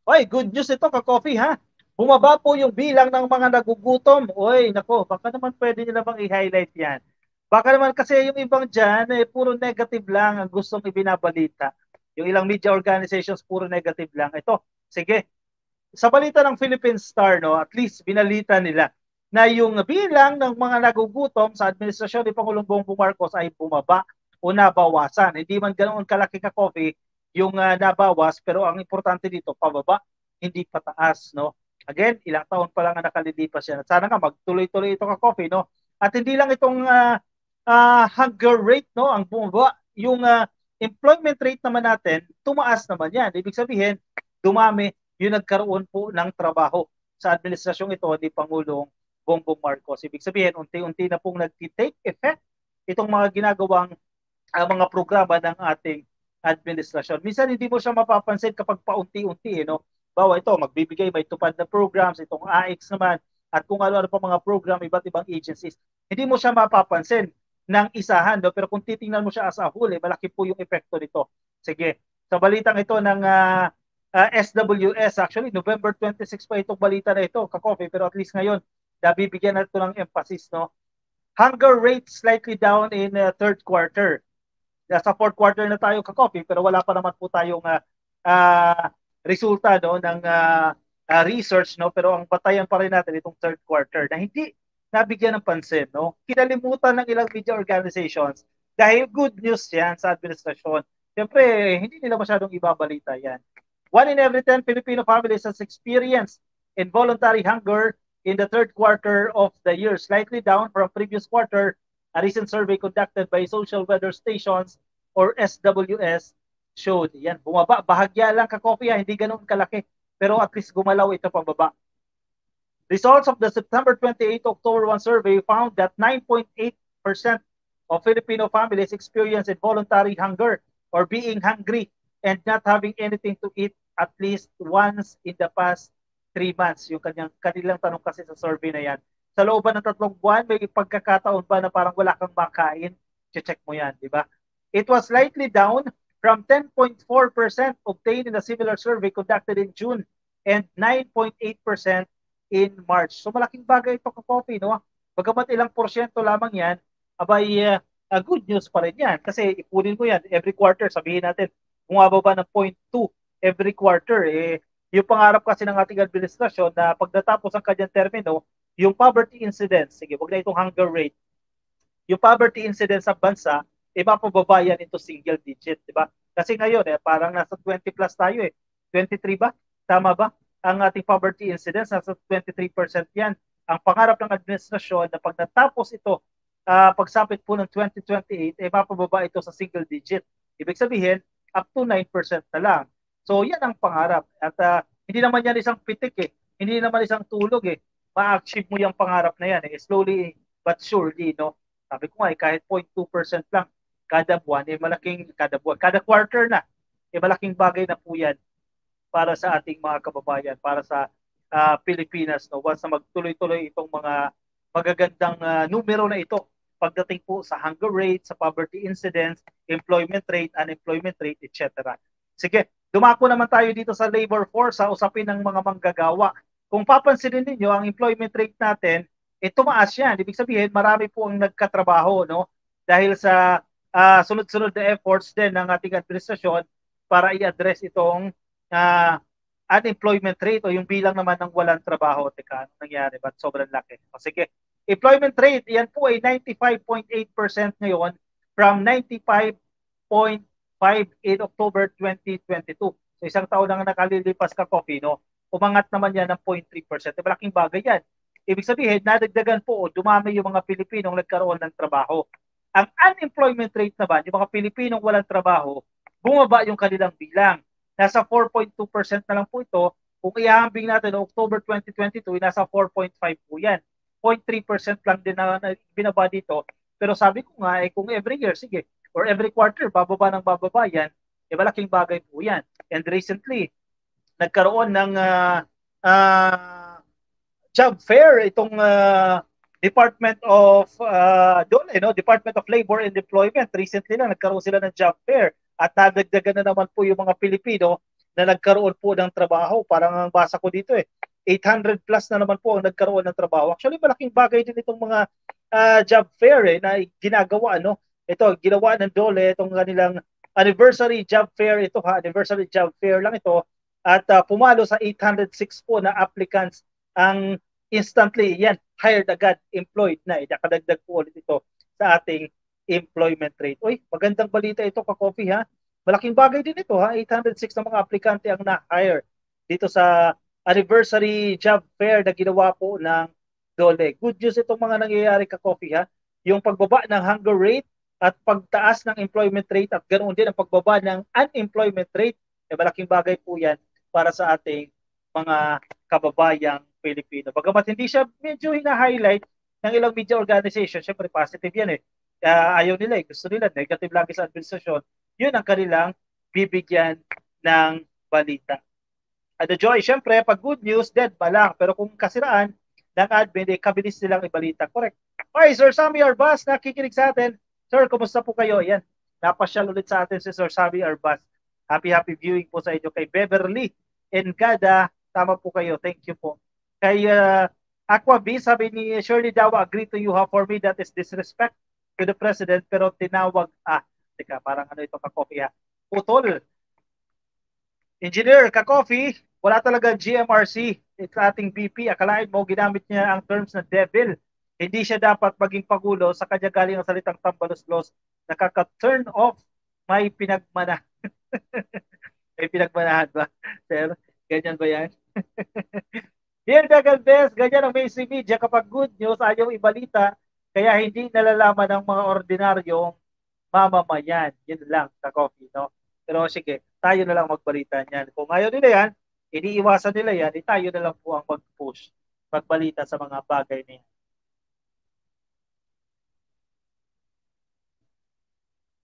Oy, good news ito ka-coffee ha. Bumaba po yung bilang ng mga nagugutom. Oy, nako, baka naman pwede nila bang i-highlight yan. Baka naman kasi yung ibang dyan, puro negative lang ang gustong ibinabalita. Yung ilang media organizations, puro negative lang. Ito, sige, sa balita ng Philippine Star, no, at least binalita nila na yung bilang ng mga nagugutom sa administrasyon ni Pangulong Bongbong Marcos ay bumaba o nabawasan. Hindi man ganoon kalaki ka coffee yung nabawas, pero ang importante dito, pababa, hindi pataas, no? Again, ilang taon pa lang ang nakalilipas yan. At sana nga magtuloy-tuloy ito ka coffee, no? At hindi lang itong hunger rate, no, ang bumaba. Yung employment rate naman natin, tumaas naman yan. Ibig sabihin, dumami yung nagkaroon po ng trabaho sa administrasyong ito ni Pangulong Bongbong Marcos. Ibig sabihin, unti-unti na pong nag-take effect itong mga ginagawang mga programa ng ating administrasyon. Minsan hindi mo siya mapapansin kapag paunti-unti, no? Bawa ito, magbibigay, may tupad na programs, itong AX naman, at kung ano-ano pa mga program, iba't ibang agencies. Hindi mo siya mapapansin ng isahan, no? Pero kung titingnan mo siya as a whole, malaki po yung epekto nito. Sige, sa balitang ito ng SWS, actually, November 26 pa itong balita na ito, kakofe, pero at least ngayon, nabibigyan na ito ng emphasis, no? Hunger rate slightly down in third quarter. Sa fourth quarter na tayo ka-coffee pero wala pa naman po tayong uh, resulta no ng research no pero ang batayan pa rin natin itong third quarter na hindi nabigyan ng pansin no kinalimutan ng ilang media organizations dahil good news yan sa administrasyon. Siyempre hindi nila masyadong ibabalita yan. One in every 10 Filipino families has experienced involuntary hunger in the third quarter of the year, slightly down from previous quarter. A recent survey conducted by Social Weather Stations or SWS showed. Yan, bumaba. Bahagya lang ka-coffee, hindi ganoon kalaki. Pero at least gumalaw ito pababa. Results of the September 28 October 1 survey found that 9.8% of Filipino families experience involuntary hunger or being hungry and not having anything to eat at least once in the past 3 months. Yung kanilang tanong kasi sa survey na yan. Sa looban ng 3 buwan, may pagkakataon ba na parang wala kang makain? Check mo yan, di ba? It was slightly down from 10.4% obtained in a similar survey conducted in June and 9.8% in March. So malaking bagay ito ka-coffee, no? Bagamat ilang porsyento lamang yan, abay good news pa rin yan. Kasi ipunin mo yan every quarter, sabihin natin, bumababa ng 0.2 every quarter. Yung pangarap kasi ng ating administrasyon na pag natapos ang kanyang termino, yung poverty incidence, sige, wag na itong hunger rate, yung poverty incidence sa bansa, mapababa yan into single digit, di ba? Kasi ngayon, parang nasa 20 plus tayo 23 ba? Tama ba? Ang ating poverty incidence, nasa 23% yan. Ang pangarap ng administrasyon na pag natapos ito, pagsapit po ng 2028, mapababa ito sa single digit. Ibig sabihin, up to 9% na lang. So, yan ang pangarap. At hindi naman yan isang pitik Hindi naman isang tulog Ma-achieve mo yung pangarap na yan Slowly but surely, no? Sabi ko nga, kahit 0.2% lang kada buwan, malaking kada buwan, kada quarter na, malaking bagay na po yan para sa ating mga kababayan, para sa Pilipinas. No? Once na magtuloy-tuloy itong mga magagandang numero na ito, pagdating po sa hunger rate, sa poverty incidence, employment rate, unemployment rate, etc. Sige, dumako naman tayo dito sa labor force sa usapin ng mga manggagawa. Kung papansinin ninyo, ang employment rate natin, tumaas yan. Ibig sabihin, marami po ang nagkatrabaho, no? Dahil sa sunod-sunod na efforts din ng ating administrasyon para i-address itong unemployment rate o yung bilang naman ng walang trabaho. Teka, anong nangyari? Ba't sobrang laki? O sige, employment rate, yan po ay 95.8% ngayon from 95.5 in October 2022. So isang taon na nakalilipas ka, Coffee, no? Umangat naman yan ng 0.3%. Malaking bagay yan. Ibig sabihin, nadagdagan po o dumami yung mga Pilipinong nagkaroon ng trabaho. Ang unemployment rate naman, yung mga Pilipinong walang trabaho, bumaba yung kanilang bilang. Nasa 4.2% na lang po ito. Kung ihahambing natin noong October 2022, nasa 4.5 po yan. 0.3% lang din na binaba dito. Pero sabi ko nga, kung every year, sige, or every quarter, bababa ng bababa yan, malaking bagay po yan. And recently, nagkaroon ng job fair itong Department of Department of Labor and Employment. Recently lang nagkaroon sila ng job fair at nadagdagan na naman po yung mga Pilipino na nagkaroon po ng trabaho. Parang ang basa ko dito 800 plus na naman po ang nagkaroon ng trabaho. Actually, malaking bagay din itong mga job fair na ginagawa. No? Ito, ginawa ng DOLE, itong kanilang anniversary job fair. Ito ha, anniversary job fair lang ito. At pumalo sa 806 po na applicants ang instantly, yan, hired agad, employed na. Nakadagdag po ulit ito sa ating employment rate. Uy, magandang balita ito, ka-coffee ha. Malaking bagay din ito ha. 806 na mga aplikante ang na-hire dito sa anniversary job fair na ginawa po ng DOLE. Good news itong mga nangyayari, ka-coffee ha. Yung pagbaba ng hunger rate at pagtaas ng employment rate at ganoon din ang pagbaba ng unemployment rate, malaking bagay po yan para sa ating mga kababayang Pilipino. Bagamat hindi siya medyo hina-highlight ng ilang media organization, syempre positive yan ayaw nila gusto nila negative lagi sa administrasyon, yun ang kanilang bibigyan ng balita. At the Joy, syempre, pag good news, dead pa lang. Pero kung kasiraan ng admin, kabilis nilang ibalita. Correct. Okay, Sir Sammy Arbas, nakikinig sa atin. Sir, kumusta po kayo? Yan, napasyal ulit sa atin si Sir Sammy Arbas. Happy viewing po sa inyo kay Beverly Encada. Tama po kayo. Thank you po. Kay Aqua B, sabi ni Shirley Dawa, agree to you ha. For me, that is disrespect to the President. Pero tinawag, teka, parang ano ito ka-coffee ha. Putol. Engineer, ka-coffee, wala talaga GMRC. It's ating VP. Akalain mo, ginamit niya ang terms na devil. Hindi siya dapat maging pagulo sa kanya galing ang salitang tambalos-los. Nakaka-turn off. May pinagmana. May pinagmanahan ba? Sir, ganyan ba yan? Dear Dagalbes, ganyan ang mainstream media kapag good news ayaw ibalita kaya hindi nalalaman ng mga ordinaryong mamamayan. Yun lang sa coffee, no? Pero sige, tayo na lang magbalita niyan. Kung ayaw nila yan, iniiwasan nila yan, tayo na lang po ang mag-push, magbalita sa mga bagay niya.